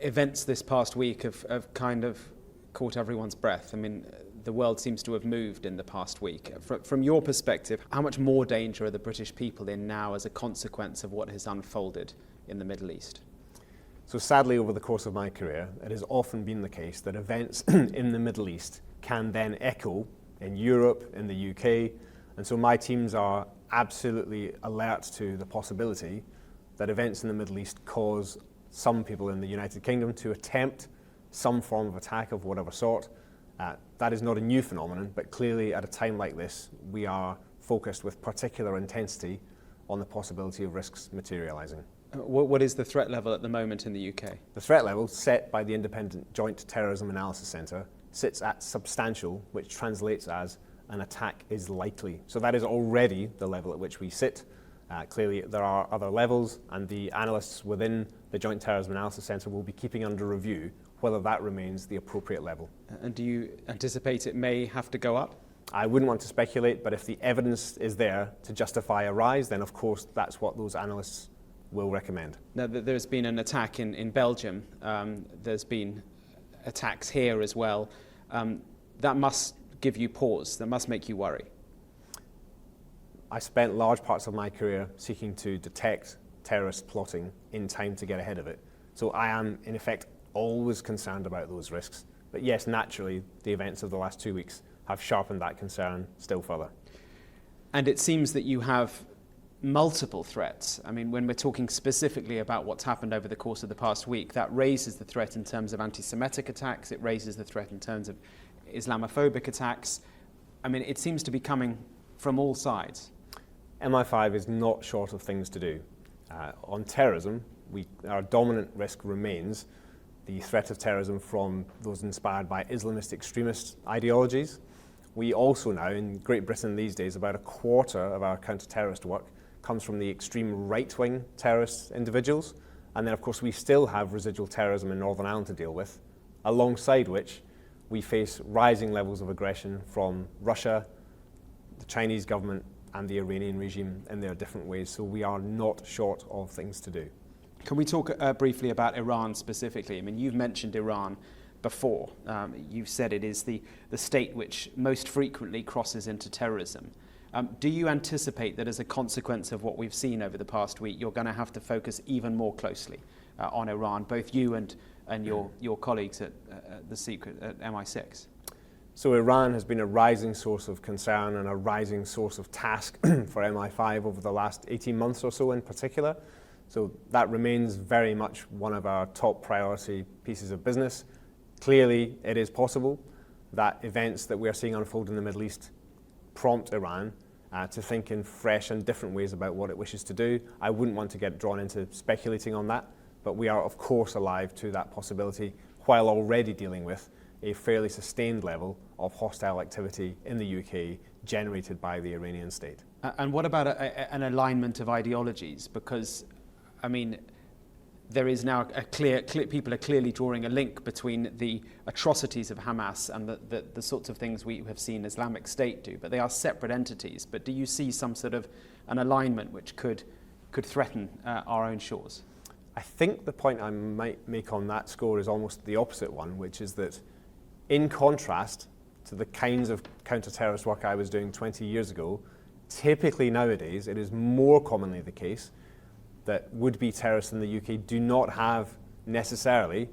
events this past week have kind of caught everyone's breath. I mean, the world seems to have moved in the past week. From your perspective, how much more danger are the British people in now as a consequence of what has unfolded in the Middle East? So sadly, over the course of my career, it has often been the case that events in the Middle East can then echo in Europe, in the UK, and so my teams are absolutely alert to the possibility that events in the Middle East cause some people in the United Kingdom to attempt some form of attack of whatever sort. That is not a new phenomenon, but clearly at a time like this, we are focused with particular intensity on the possibility of risks materialising. What is the threat level at the moment in the UK? The threat level set by the Independent Joint Terrorism Analysis Centre sits at substantial, which translates as an attack is likely. So that is already the level at which we sit. Clearly there are other levels, and the analysts within the Joint Terrorism Analysis Centre will be keeping under review whether that remains the appropriate level. And do you anticipate it may have to go up? I wouldn't want to speculate, but if the evidence is there to justify a rise, then of course that's what those analysts will recommend. Now, there's been an attack in Belgium. There's been attacks here as well. That must give you pause. That must make you worry. I spent large parts of my career seeking to detect terrorist plotting in time to get ahead of it. So I am, in effect, always concerned about those risks. But yes, naturally, the events of the last 2 weeks have sharpened that concern still further. And it seems that you have multiple threats. I mean, when we're talking specifically about what's happened over the course of the past week, that raises the threat in terms of anti-Semitic attacks, it raises the threat in terms of Islamophobic attacks. I mean, it seems to be coming from all sides. MI5 is not short of things to do. On terrorism, our dominant risk remains the threat of terrorism from those inspired by Islamist extremist ideologies. We also now, in Great Britain these days, about a quarter of our counter-terrorist work comes from the extreme right-wing terrorist individuals. And then, of course, we still have residual terrorism in Northern Ireland to deal with, alongside which we face rising levels of aggression from Russia, the Chinese government, and the Iranian regime in their different ways. So we are not short of things to do. Can we talk briefly about Iran specifically? I mean, you've mentioned Iran before. You've said it is the state which most frequently crosses into terrorism. Do you anticipate that as a consequence of what we've seen over the past week, you're going to have to focus even more closely on Iran, both you and your colleagues at the Secret, at MI6? So Iran has been a rising source of concern and a rising source of task for MI5 over the last 18 months or so in particular. So that remains very much one of our top priority pieces of business. Clearly, it is possible that events that we are seeing unfold in the Middle East prompt Iran to think in fresh and different ways about what it wishes to do. I wouldn't want to get drawn into speculating on that, but we are of course alive to that possibility while already dealing with a fairly sustained level of hostile activity in the UK generated by the Iranian state. And what about an alignment of ideologies? Because, I mean, there is now people are clearly drawing a link between the atrocities of Hamas and the sorts of things we have seen Islamic State do, but they are separate entities. But do you see some sort of an alignment which could threaten our own shores? I think the point I might make on that score is almost the opposite one, which is that in contrast to the kinds of counter-terrorist work I was doing 20 years ago, typically nowadays it is more commonly the case that would-be terrorists in the UK do not have necessarily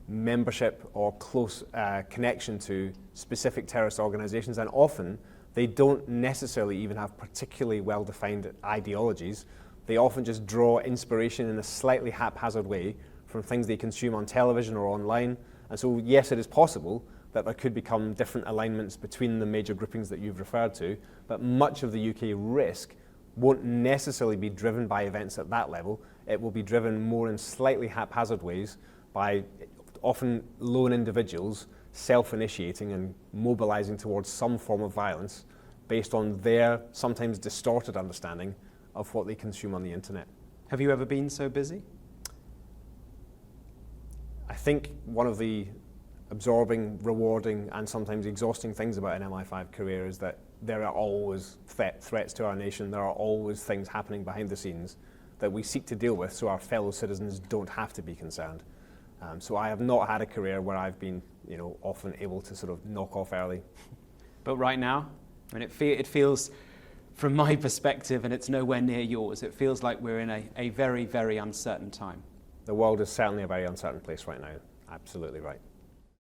membership or close connection to specific terrorist organizations, and often they don't necessarily even have particularly well-defined ideologies. They often just draw inspiration in a slightly haphazard way from things they consume on television or online. And so yes, it is possible that there could become different alignments between the major groupings that you've referred to, but much of the UK risk won't necessarily be driven by events at that level. It will be driven more in slightly haphazard ways by often lone individuals self-initiating and mobilizing towards some form of violence based on their sometimes distorted understanding of what they consume on the internet. Have you ever been so busy? I think one of the absorbing, rewarding, and sometimes exhausting things about an MI5 career is that there are always threats to our nation. There are always things happening behind the scenes that we seek to deal with so our fellow citizens don't have to be concerned. So I have not had a career where I've been, often able to sort of knock off early. But right now, I mean, it feels, from my perspective, and it's nowhere near yours, it feels like we're in a very, very uncertain time. The world is certainly a very uncertain place right now. Absolutely right.